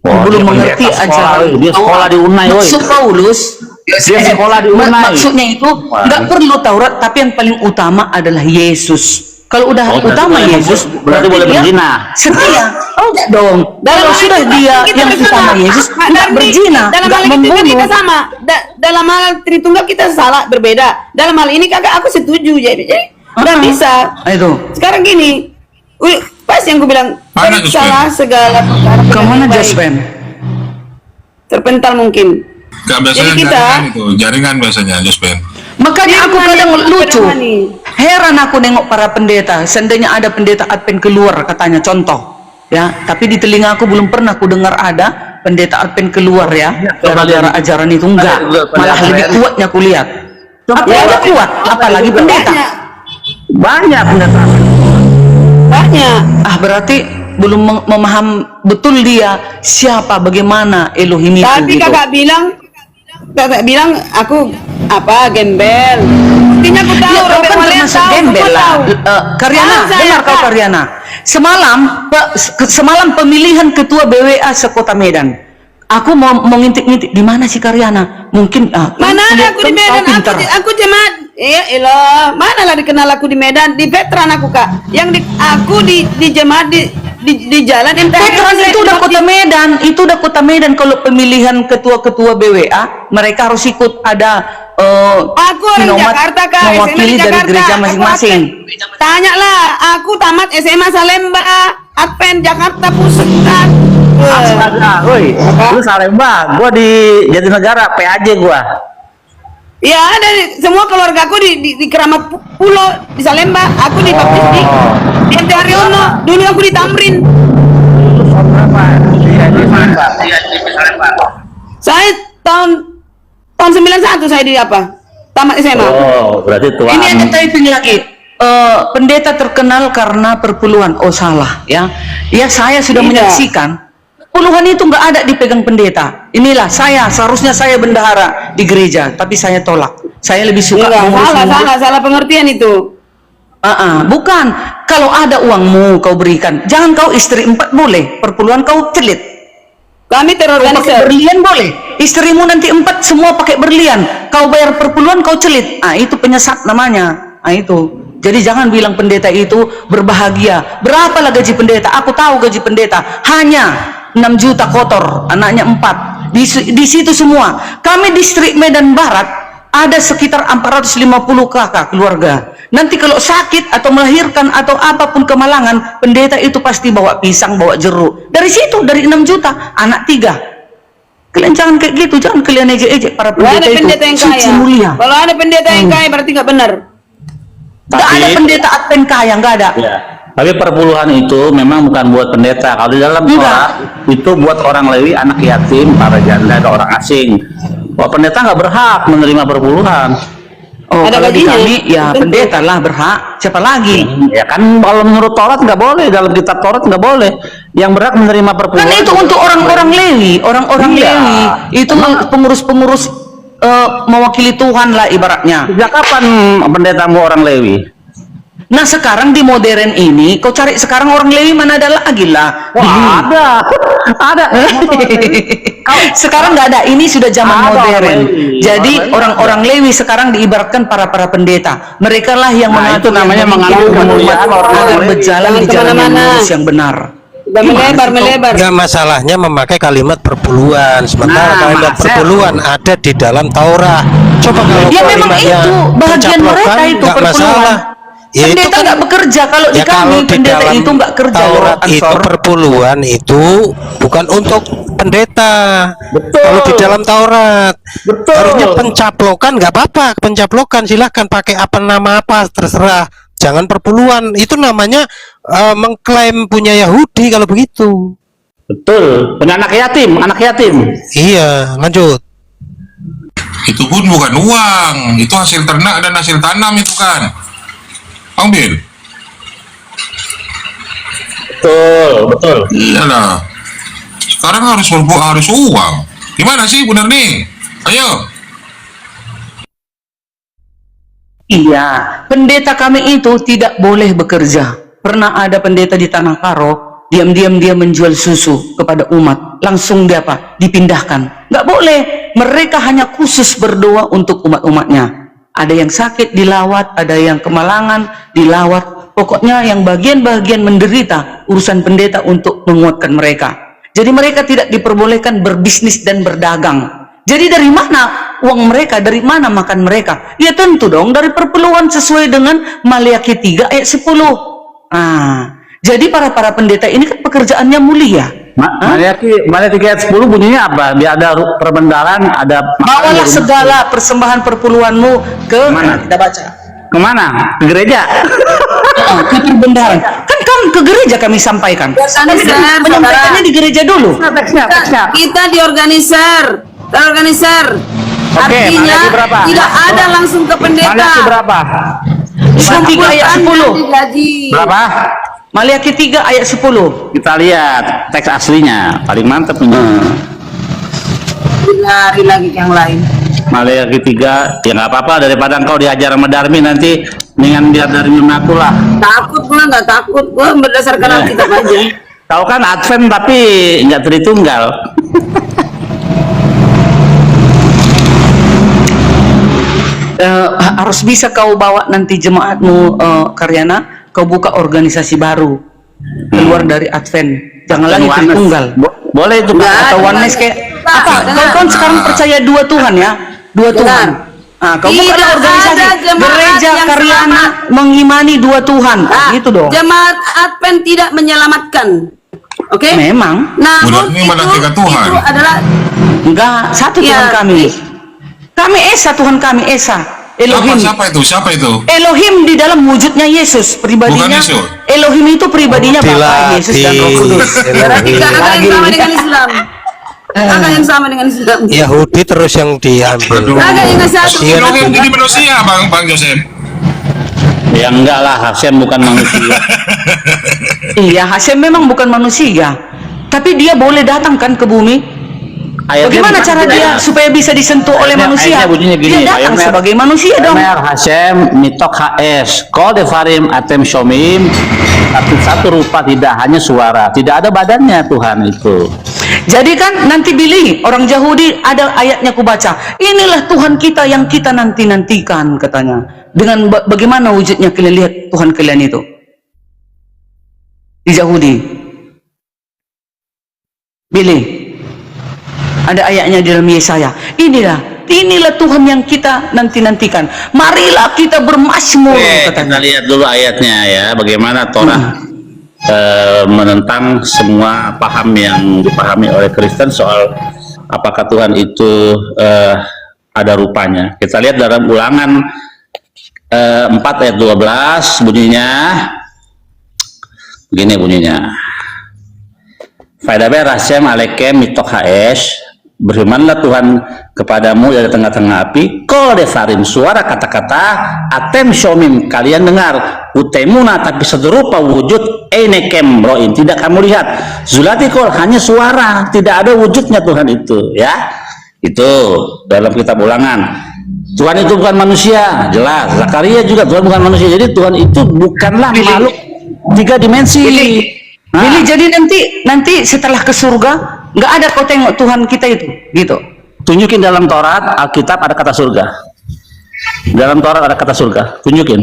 Belum mengerti ajaran. Dia sekolah di Unai. Maksud Paulus, dia sekolah di Unai. Maksudnya itu nggak perlu Taurat, tapi yang paling utama adalah Yesus. Kalau udah Oh, utama berarti Yesus, berarti boleh dia berzina. setia. Oh enggak dong. Kalau hal sudah itu, dia kita yang bersama. utama Yesus, Mak enggak Darni, berzina, dalam enggak hal itu juga membunuh. kita sama. Dalam hal Tritunggal kita salah, berbeda. Dalam hal ini kakak aku setuju, jadi udah bisa. Itu. Sekarang gini, pas yang gue bilang, Mana periksalah segala perkara Kemana yang baik. Jaspen? Terpental mungkin. Gak biasanya Jadi kita- jaringan itu, jaringan biasanya, Jospen. Makanya aku Firman kadang yang lucu. berani. Heran aku nengok para pendeta. Seandainya ada pendeta Advent keluar katanya contoh. Ya, tapi di telinga aku belum pernah aku dengar ada pendeta Advent keluar ya. Gara-gara ajaran itu enggak. Malah lebih kuatnya aku lihat. Apa Ya, yang kuat? Apalagi pendeta. Banyak pendeta. Banyak. Ah, berarti belum memaham betul dia siapa, bagaimana Elohim itu. Tapi gitu. kakak bilang aku apa gembel. Buktinya aku tahu. Ya, kau Robert kan Walen termasuk tahu, gembel semua lah. tahu. Karyana, Tahu saya, dengar kau Kak. Karyana. Semalam pemilihan ketua BWA sekota Medan. Aku mau ngintip-ngintip di mana si Karyana. Mungkin Mana ada lihat aku di kan kau Medan? pintar. Aku jemaat. Ya elah, mana lah dikenal aku di Medan? Di veteran aku kak. Aku di jemaat di jalan MTH. Veteran itu udah kota Medan, itu udah kota Medan. Kalau pemilihan ketua-ketua BWA, mereka harus ikut ada Aku orang sinomat Jakarta kak. mewakili SMA di dari Jakarta. gereja Aku masing-masing. Tanya lah, aku tamat SMA Salemba, Advent Jakarta Pusat. Astaga, woi, lu Salemba, gua di Jatinegara, PAJ gua. Ya ada semua keluarga aku di Keramat Pulau di Salemba. Aku di baptis di MT Haryono. Dulu aku di Tamrin. Lu tahun berapa? Di Salemba. Saya tahun 91 saya di apa? Tamat SMA. Oh, berarti tuan. Ini ada typing lagi. Pendeta terkenal karena perpuluhan. Oh salah ya. Ya saya sudah Tidak. menyaksikan puluhan itu nggak ada dipegang pendeta. Inilah seharusnya saya bendahara di gereja, tapi saya tolak. Saya lebih suka Enggak, mengurus-ngurus. salah pengertian itu. Bukan. Kalau ada uangmu kau berikan. Jangan kau istri 4 boleh. Perpuluhan kau celit. Kami Kau pakai terorganisir. berlian boleh. Istrimu nanti 4 semua pakai berlian. Kau bayar perpuluhan kau celit. Itu penyesat namanya. Itu. Jadi jangan bilang pendeta itu berbahagia. Berapalah gaji pendeta? Aku tahu gaji pendeta. Hanya 6 juta kotor. Anaknya 4. Di situ semua. Kami distrik Medan Barat ada sekitar 450 kakak keluarga. Nanti kalau sakit atau melahirkan atau apapun kemalangan, pendeta itu pasti bawa pisang, bawa jeruk. Dari situ, dari 6 juta, anak 3. Kalian jangan kayak gitu, jangan kalian ejek-ejek para Nggak pendeta ada itu. pendeta yang Suci kaya. mulia. Kalau ada pendeta yang kaya berarti nggak benar. Nggak ada pendeta Advent kaya, nggak ada. Ya. Tapi perpuluhan itu memang bukan buat pendeta. Kalau di dalam Torah itu buat orang Lewi, anak yatim, para janda, dan orang asing. Bahwa pendeta nggak berhak menerima perpuluhan. Oh, Ada kalau di gajinya. kami ya Tentu. pendeta lah berhak. Siapa lagi? Ya kan kalau menurut Taurat nggak boleh, dalam kitab Taurat nggak boleh. Yang berhak menerima perpuluhan. Kan itu untuk orang-orang Lewi, orang-orang Iya. Lewi. Itu pengurus-pengurus mewakili Tuhan lah ibaratnya. Sejak kapan pendetamu orang Lewi? Nah sekarang di modern ini, kau cari sekarang orang Lewi mana ada lagi lah. Wah, ada. Sekarang nggak ada. Ini sudah zaman Ada orang modern. Lewi. Jadi Orang Lewi orang-orang Lewi sekarang diibaratkan para pendeta. Mereka lah yang Nah, mengatur, itu namanya yang memimpin mengambil umat kemuliaan orang agar Lewi. berjalan di Jangan jalan yang kemana-mana. lurus yang benar. Udah melebar. Enggak, masalahnya memakai kalimat perpuluhan, sementara Nah, kalimat Mas, perpuluhan ada di dalam Taurat. Coba kalau Ya memang kalimatnya itu bahagian pencaplokan, mereka itu enggak perpuluhan. masalah. Ya, itu Pendeta kan- nggak bekerja. Kalau di Ya, kami kalau di pendeta dalam itu nggak kerja. Taurat loh, itu Ansor. perpuluhan itu bukan untuk pendeta. Betul. Kalau di dalam Taurat, Betul. harusnya pencaplokan nggak apa-apa, pencaplokan silahkan pakai apa nama apa terserah. Jangan perpuluhan, itu namanya mengklaim punya Yahudi kalau begitu. Betul. Punya anak yatim. Iya, lanjut. Itu pun bukan uang, itu hasil ternak dan hasil tanam itu kan. Bang Bin? Betul. Iyalah. Sekarang harus uang. Gimana sih bener nih? Ayo. Iya, pendeta kami itu tidak boleh bekerja. Pernah ada pendeta di Tanah Karo, diam-diam dia menjual susu kepada umat. Langsung dia dipindahkan. Nggak boleh. Mereka hanya khusus berdoa untuk umat-umatnya. Ada yang sakit dilawat, ada yang kemalangan dilawat. Pokoknya yang bagian-bagian menderita, urusan pendeta untuk menguatkan mereka. Jadi mereka tidak diperbolehkan berbisnis dan berdagang. Jadi dari mana uang mereka, dari mana makan mereka? Ya tentu dong dari perpuluhan sesuai dengan Maliaki 3 ayat 10. Jadi para pendeta ini kan pekerjaannya mulia. Maliaki 3 ayat 10 bunyinya apa? Dia ada perbendaharaan, ada bawalah segala persembahan perpuluhanmu ke mana? Kita baca. Kemana? Ke gereja? Ke perbendaharaan. Kan ke gereja kami sampaikan. Menyampaikannya di gereja dulu. Kita di organiser. Artinya tidak ada langsung ke pendeta. Maliaki berapa? 3 ayat 10. Berapa? Maliaki 3 ayat 10. Kita lihat teks aslinya, paling mantap ini. Lari lagi yang lain. Maliaki 3, ya nggak apa-apa, daripada engkau diajar sama Darmi nanti dengan biar Darmi mengaku lah. Takut gua nggak takut, gua berdasarkan Alkitab aja. Tahu kan Advent tapi nggak Tritunggal. Harus bisa kau bawa nanti jemaatmu, Karyana, kau buka organisasi baru keluar dari Advent. Jangan lagi Tritunggal. Boleh itu atau oneness kayak apa? Kau kan sekarang percaya 2 Tuhan ya, 2 Tuhan. Kau buka organisasi gereja Karyana mengimani 2 Tuhan, gitu dong. Jemaat Advent tidak menyelamatkan. Oke? Memang. Namun ini malah 3 Tuhan. itu adalah enggak satu Tuhan kami. Kami Esa, Tuhan kami Esa. Elohim. Siapa itu? Elohim di dalam wujudnya Yesus, pribadinya. Elohim itu pribadinya Bapa, Yesus dan Roh Kudus. Berarti kakak yang sama dengan Islam. Kakak yang sama dengan Islam. Yahudi terus yang diambil. Kakak yang satu. Elohim jadi manusia, Bang Joseph. Ya enggak lah, Hashem bukan manusia. Iya, Hashem memang bukan manusia. Tapi dia boleh datang kan ke bumi. Bagaimana cara dia supaya bisa disentuh oleh manusia? Dia datang sebagai manusia dong. Hashem mitok HS kol devarim atem shomim, tapi satu rupa, tidak hanya suara, tidak ada badannya Tuhan itu. Jadi kan nanti Billy orang Yahudi ada ayatnya ku baca, inilah Tuhan kita yang kita nantikan katanya. Dengan bagaimana wujudnya kalian lihat Tuhan kalian itu di Yahudi, Billy. Ada ayatnya di dalam Yesaya. Inilah Tuhan yang kita nantikan. Marilah kita bermazmur. Kita lihat dulu ayatnya ya. Bagaimana Torah menentang semua paham yang dipahami oleh Kristen soal apakah Tuhan itu ada rupanya. Kita lihat dalam Ulangan 4 ayat 12 bunyinya. Begini bunyinya. Faidaber Hashem alekem mitok haesh, berfirmanlah Tuhan kepadamu dari tengah-tengah api, kol devarim, suara kata-kata, atem shomim, kalian dengar, utemuna, tapi serupa wujud, enekem roin, tidak kamu lihat, zulati kol, hanya suara, tidak ada wujudnya Tuhan itu, ya. Itu dalam kitab Ulangan. Tuhan itu bukan manusia, jelas. Zakaria juga Tuhan bukan manusia, jadi Tuhan itu bukanlah makhluk 3 dimensi. Billy, jadi nanti setelah ke surga nggak ada kau tengok Tuhan kita itu, gitu. Tunjukin dalam Taurat, Alkitab ada kata surga. Dalam Taurat ada kata surga, tunjukin.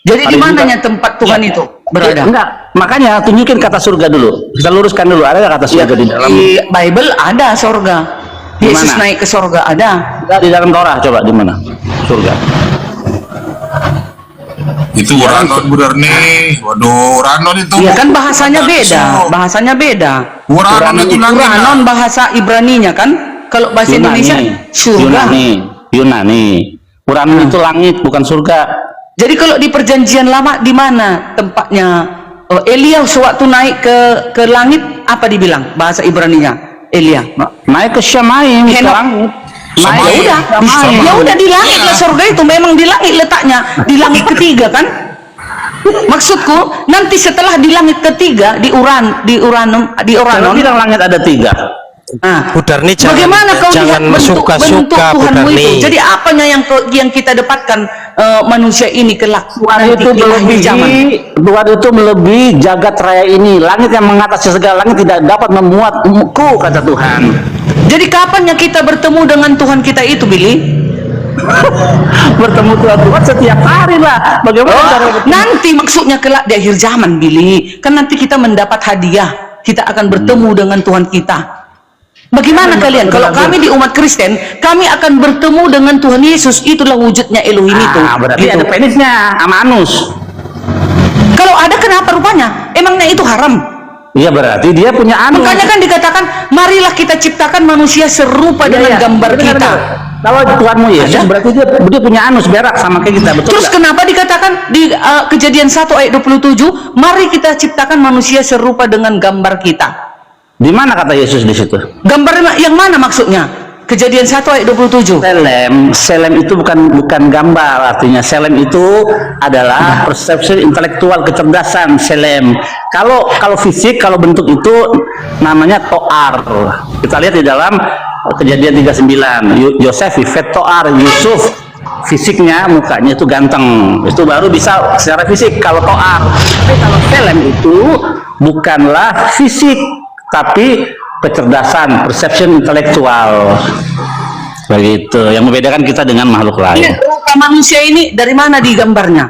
Jadi di mananya tempat Tuhan itu berada? Enggak, makanya tunjukin kata surga dulu. Kita luruskan dulu, ada kata surga di dalam? Di Bible ada surga. Yesus naik ke surga ada. Di dalam Taurat coba di mana? Surga. Itu Uranon Budarni. Waduh, Uranon itu. Iya kan bahasanya beda. Uranon bahasa Ibraninya kan. Kalau bahasa Indonesia surga. Yunani. Uranon itu langit bukan surga. Jadi kalau di perjanjian lama di mana tempatnya Elia sewaktu naik ke langit apa dibilang bahasa Ibraninya? Elia naik ke Syamaim, ke langit. Ya udah di langit lah surga itu, memang di langit letaknya, di langit ketiga kan. Maksudku nanti setelah di langit ketiga di Uranon bilang langit ada 3. Budarni, bagaimana kau jangan lihat bentuk Tuhanmu Budarni. itu? Jadi apanya yang kita dapatkan manusia ini kelak? Tuhan itu melebihi jagat raya ini. Langit yang mengatasi segala langit tidak dapat memuatku, kata Tuhan. Jadi kapan yang kita bertemu dengan Tuhan kita itu, Billy? Bertemu Tuhan setiap hari lah. Bagaimana cara Nanti maksudnya kelak di akhir zaman, Billy. Kan nanti kita mendapat hadiah. Kita akan bertemu dengan Tuhan kita. Bagaimana kalian? Kalau kami di umat Kristen, kami akan bertemu dengan Tuhan Yesus. Itulah wujudnya Elohim itu. berarti Gitu. ada penisnya sama anus. Kalau ada, kenapa rupanya? Emangnya itu haram? Iya, berarti dia punya anus. Makanya kan dikatakan, marilah kita ciptakan manusia serupa dengan gambar kita. Kalau Tuhanmu Yesus, berarti dia punya anus berak sama kayak kita, betul Terus nggak? kenapa dikatakan di Kejadian 1 ayat 27, mari kita ciptakan manusia serupa dengan gambar kita. Di mana kata Yesus di situ? Gambar yang mana maksudnya? Kejadian 1 ayat 27. Selem itu bukan gambar, artinya selem itu adalah persepsi intelektual, kecerdasan. Selem. Kalau fisik, kalau bentuk itu namanya toar. Kita lihat di dalam Kejadian 39. Yosef Ifet toar, Yusuf fisiknya, mukanya itu ganteng, itu baru bisa secara fisik kalau toar. Tapi kalau selem itu bukanlah fisik, tapi kecerdasan, perception intelektual. Begitu yang membedakan kita dengan makhluk lain. Rupa manusia ini dari mana digambarnya?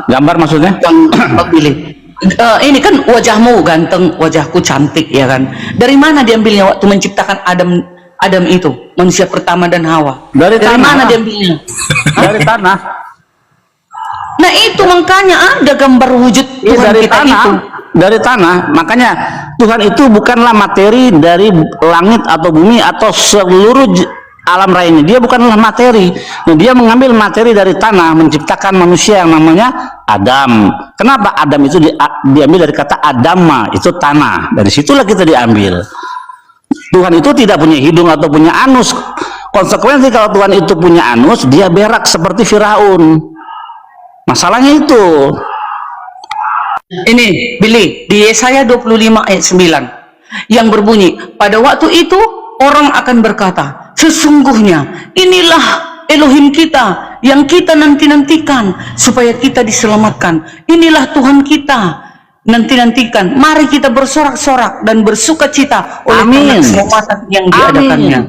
Gambar maksudnya? Bang Billy. Ini kan wajahmu ganteng, wajahku cantik, ya kan? Dari mana diambilnya waktu menciptakan Adam itu, manusia pertama dan Hawa? Dari tanah. mana diambilnya? Dari tanah. Nah itu makanya ada gambar wujud Tuhan dari kita tanah. itu. Dari tanah. Makanya Tuhan itu bukanlah materi dari langit atau bumi atau seluruh alam lainnya. Dia bukanlah materi. Nah, dia mengambil materi dari tanah, menciptakan manusia yang namanya Adam. Kenapa Adam itu diambil dari kata Adama, itu tanah. Dari situlah kita diambil. Tuhan itu tidak punya hidung atau punya anus. Konsekuensi kalau Tuhan itu punya anus, dia berak seperti Firaun. Masalahnya itu. Ini Billy, di Yesaya 25 ayat 9 yang berbunyi, pada waktu itu orang akan berkata, sesungguhnya inilah Elohim kita yang kita nanti-nantikan supaya kita diselamatkan. Inilah Tuhan kita nanti-nantikan. Mari kita bersorak-sorak dan bersuka cita oleh keselamatan yang diadakannya.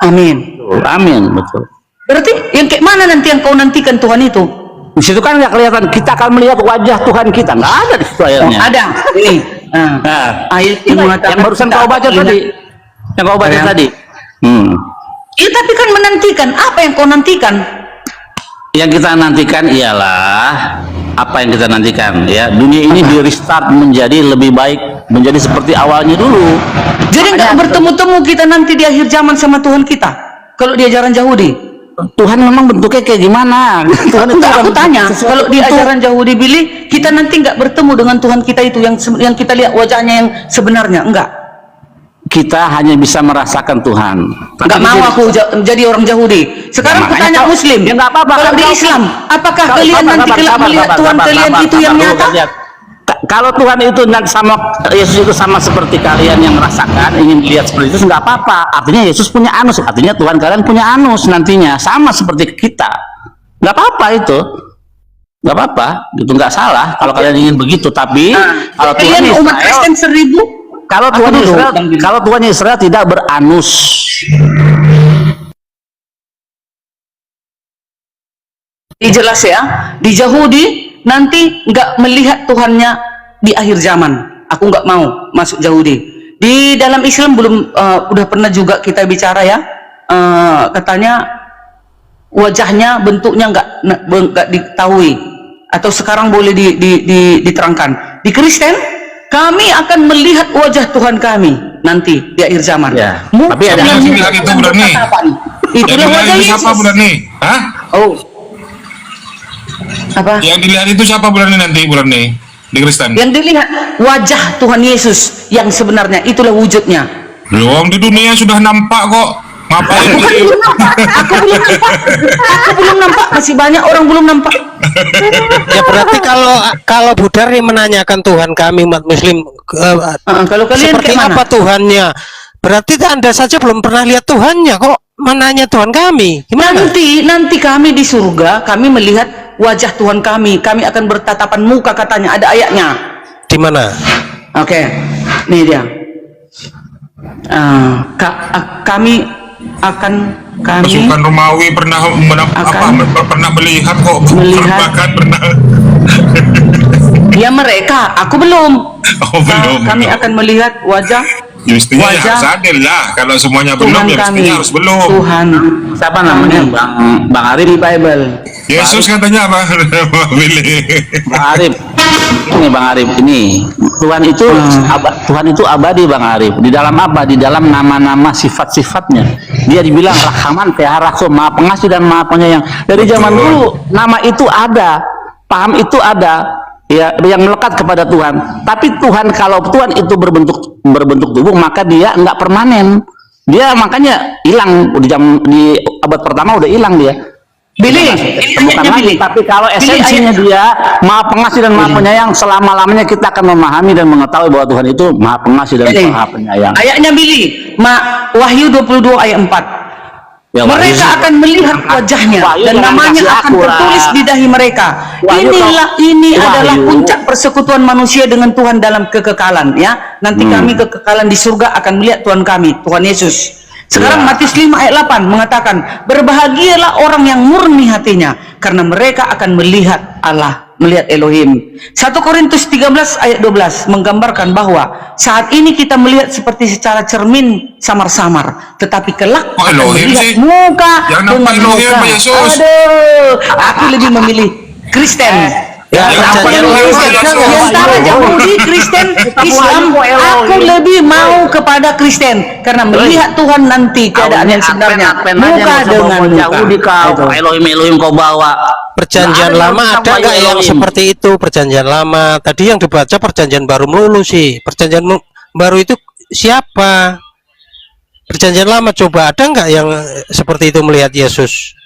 Amin. Amin, betul. Berarti yang kayak mana nanti yang kau nantikan Tuhan itu? Di situ kan nggak kelihatan. Kita akan melihat wajah Tuhan kita. Nggak ada di situ ayatnya. Ada. Ini. Ayat yang mengatakan yang barusan kau baca tadi. Yang kau baca tadi. Ya, tapi kan menantikan. Apa yang kau nantikan? Yang kita nantikan ialah apa yang kita nantikan, ya. Dunia ini di restart menjadi lebih baik, menjadi seperti awalnya dulu. Jadi nggak bertemu-temu kita nanti di akhir zaman sama Tuhan kita. Kalau di ajaran Yahudi. Tuhan memang bentuknya kayak gimana? Tuhan itu aku tanya, kalau di ajaran Yahudi Billy, kita nanti nggak bertemu dengan Tuhan kita itu yang kita lihat wajahnya yang sebenarnya, enggak. Kita hanya bisa merasakan Tuhan. Nggak mau aku jadi orang Yahudi. Sekarang aku tanya Muslim. Ya nggak apa-apa. Kalau di Islam, apakah kalian nanti kelak melihat Tuhan kalian itu yang nyata? Kalau Tuhan itu sama Yesus itu sama seperti kalian yang merasakan, ingin lihat seperti itu, nggak apa-apa. Artinya Yesus punya anus, artinya Tuhan kalian punya anus nantinya, sama seperti kita. Nggak apa-apa itu, nggak apa-apa, itu nggak salah kalau kalian ingin begitu. Tapi kalau Tuhan kalian umat Kristen 1000, kalau Tuhan Israel tidak beranus. Jelas ya, di Yahudi nanti nggak melihat Tuhannya di akhir zaman. Aku nggak mau masuk Yahudi. Di dalam Islam belum udah pernah juga kita bicara ya, katanya wajahnya, bentuknya nggak diketahui atau sekarang boleh diterangkan. Di Kristen kami akan melihat wajah Tuhan kami nanti di akhir zaman. Ya. Tapi ada yang bilang itu bulan nih. Itulah wajah Yesus. Siapa bulan nih? Hah? Oh. Apa? Yang dilihat itu siapa bulan ini nanti bulan nih di Kristen? Yang dilihat wajah Tuhan Yesus yang sebenarnya, itulah wujudnya. Belum, di dunia sudah nampak kok. Ngapain? Aku belum nampak, masih banyak orang belum nampak. Ya berarti kalau Budar nih menanyakan Tuhan kami umat Muslim, kalau kalian seperti kayak apa mana? Tuhannya? Berarti Anda saja belum pernah lihat Tuhannya, kok menanya Tuhan kami? Gimana? Nanti kami di surga, kami melihat wajah Tuhan kami. Kami akan bertatapan muka, katanya ada ayatnya. Di mana? Oke, nih dia. Kami akan kami Pasukan Romawi pernah pernah melihat kok, melihat. bahkan pernah. Ya mereka, aku belum. Oh, belum. Kami akan melihat wajah Ya, mestinya ya wajah harus adil lah. Kalau semuanya belum, Tuhan ya kami. mestinya harus belum. Tuhan. Siapa namanya? Bang Arif di Bible. Yesus katanya apa? Pilih. Bang Arif. Ini Bang Arif ini. Tuhan itu abadi Bang Arif. Di dalam apa? Di dalam nama-nama sifat-sifatnya. Dia dibilang Rahman, Rahim, Maha Pengasih dan Maha Penyayang. Dari zaman dulu nama itu ada, paham itu ada. Ya, yang melekat kepada Tuhan. Tapi Tuhan, kalau Tuhan itu berbentuk tubuh, maka dia enggak permanen. Dia makanya hilang di abad pertama, udah hilang dia. Billy, Bukan lagi. Tapi kalau esensinya dia Maha Pengasih dan Maha Penyayang, selama-lamanya kita akan memahami dan mengetahui bahwa Tuhan itu Maha Pengasih dan Maha Penyayang. Ayatnya Billy, Wahyu 22 ayat 4. Ya, Mereka akan melihat wajahnya dan namanya akan tertulis di dahi mereka. Ini adalah puncak persekutuan manusia dengan Tuhan dalam kekekalan, ya. Nanti kami kekekalan di surga akan melihat Tuhan kami, Tuhan Yesus. Sekarang Matius 5 ayat 8 mengatakan, berbahagialah orang yang murni hatinya, karena mereka akan melihat Allah, melihat Elohim. 1 Korintus 13 ayat 12 menggambarkan bahwa saat ini kita melihat seperti secara cermin samar-samar, tetapi kelak akan melihat muka dengan muka. Aduh, aku lebih memilih Kristen. Ya, Antara Yahudi, Kristen, Islam, aku lebih mau kepada Kristen karena melihat Tuhan nanti keadaan yang sebenarnya, muka dengan muka. Yahudi kau, Elohim kau bawa. Perjanjian lama ada nggak yang seperti itu? Perjanjian lama tadi yang dibaca perjanjian baru melulu sih. Perjanjian baru itu siapa? Perjanjian lama coba ada nggak yang seperti itu melihat Yesus?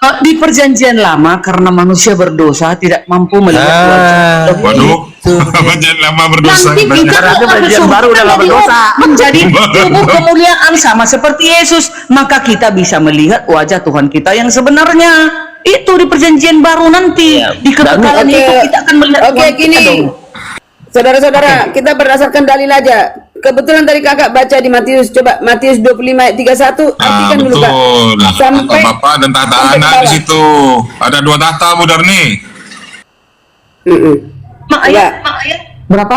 Di perjanjian lama karena manusia berdosa tidak mampu melihat wajah. Waduh, perjanjian lama berdosa. Nanti kita perjanjian baru udah nggak berdosa. menjadi tubuh kemuliaan sama seperti Yesus, maka kita bisa melihat wajah Tuhan kita yang sebenarnya. Itu di perjanjian baru nanti, di kekekalan itu kita akan melihat. Oke, gini, saudara-saudara, kita berdasarkan dalil aja. Kebetulan tadi kakak baca di Matius, coba Matius 25 ayat 31, artikan dulu kak. Betul. Tahta Bapa dan tahta Anak di situ. Ada 2 tahta, Bu Darni. Ayat berapa?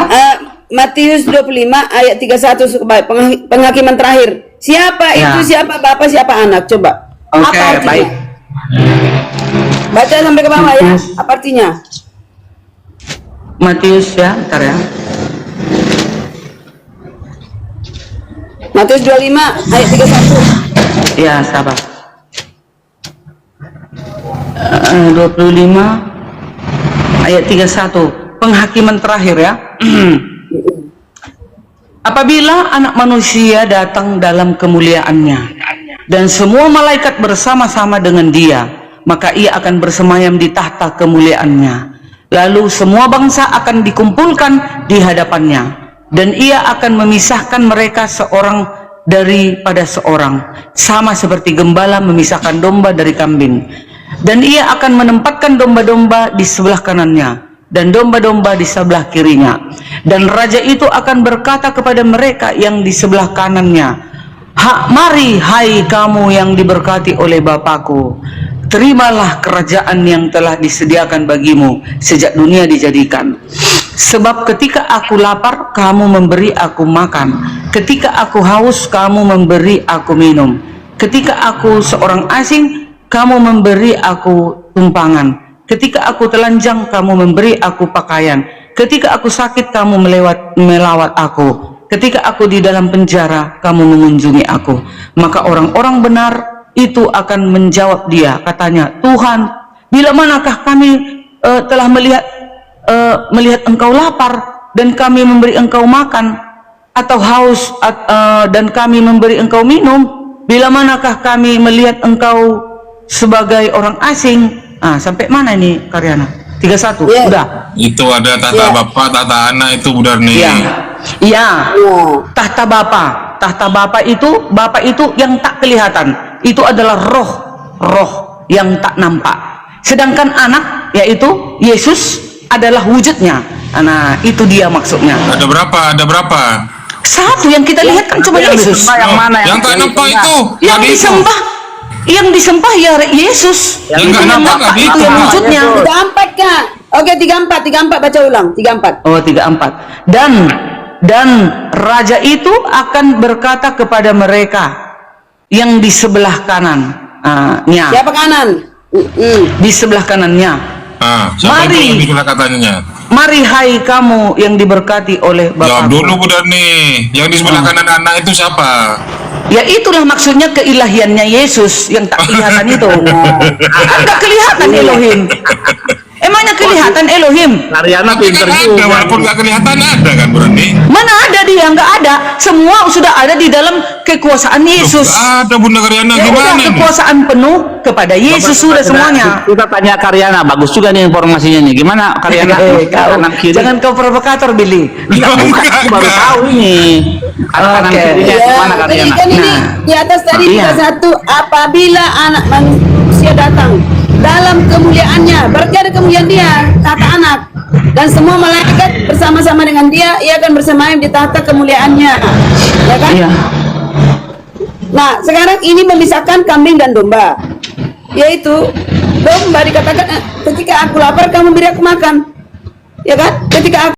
Matius 25 ayat 31 penghakiman terakhir. Siapa itu, siapa Bapa, siapa Anak? Coba. Oke, baik. Baca sampai ke bawah ya. Apa artinya? Matius ya, bentar ya. Matius 25 ayat 31. Ya, sabar. 25 ayat 31 penghakiman terakhir ya. Apabila Anak Manusia datang dalam kemuliaannya dan semua malaikat bersama-sama dengan dia, maka ia akan bersemayam di tahta kemuliaannya. Lalu semua bangsa akan dikumpulkan di hadapannya, dan ia akan memisahkan mereka seorang daripada seorang, sama seperti gembala memisahkan domba dari kambing. Dan ia akan menempatkan domba-domba di sebelah kanannya dan domba-domba di sebelah kirinya. Dan raja itu akan berkata kepada mereka yang di sebelah kanannya, mari hai kamu yang diberkati oleh Bapakku, terimalah kerajaan yang telah disediakan bagimu sejak dunia dijadikan. Sebab ketika aku lapar, kamu memberi aku makan. Ketika aku haus, kamu memberi aku minum. Ketika aku seorang asing, kamu memberi aku tumpangan. Ketika aku telanjang, kamu memberi aku pakaian. Ketika aku sakit, kamu melawat aku. Ketika aku di dalam penjara, kamu mengunjungi aku. Maka orang-orang benar itu akan menjawab dia, katanya, Tuhan, bila manakah kami telah melihat engkau lapar dan kami memberi engkau makan, atau haus dan kami memberi engkau minum? Bila manakah kami melihat engkau sebagai orang asing? Sampai mana ini Karyana? 31 udah. Itu ada tahta Bapa, tahta Anak itu, Bu Darni. Iya. Tahta Bapa itu yang tak kelihatan. Itu adalah roh yang tak nampak. Sedangkan Anak, yaitu Yesus, adalah wujudnya. Nah, itu dia maksudnya. Ada berapa? Satu yang kita lihat kan cuma Yang Yesus. disembah yang mana? Yang tak nampak itu. Yang tadi itu. disembah ya Yesus. Yang Itu nggak yang nampak nampak tadi itu itu. yang wujudnya. 34 Kak. Oke, 34 baca ulang. 34. Oh, 34. Dan raja itu akan berkata kepada mereka yang di sebelah kanannya. Siapa kanan? Di sebelah kanannya. Siapa Mari. itu yang disuruh katanya? Mari hai kamu yang diberkati oleh Jawab Bapa. dulu Bu Darni. Yang di sebelah kanan anak itu siapa? Ya itulah maksudnya keilahiannya Yesus yang tak kelihatan itu. Kan tak kelihatan Elohim. Emangnya kelihatan Elohim? Karyana Tapi pinter kan ada, juga. walaupun nggak kelihatan ada kan Bu Darni? Mana ada dia? Nggak ada. Semua sudah ada di dalam kekuasaan Yesus. Ada Bunda Karyana Ya udah, gimana ini? kekuasaan penuh kepada Yesus sudah semuanya. Kita tanya Karyana, bagus juga nih informasinya nih. Gimana Karyana? Kanan kiri. Jangan kau provokator, Billy. Bukan, aku baru tahu ini. Kanan Oke. kirinya Ya, gimana jadi Karyana? kan ini Nah. di atas tadi Iya. 31, apabila anak manusia datang dalam kemuliaannya, berarti ada kemuliaan dia, kata anak, dan semua malaikat bersama-sama dengan dia, ia akan bersamanya di tahta kemuliaannya, ya kan? Iya. Nah, sekarang ini memisahkan kambing dan domba, yaitu domba dikatakan ketika aku lapar kamu beri aku makan, ya kan? Ketika aku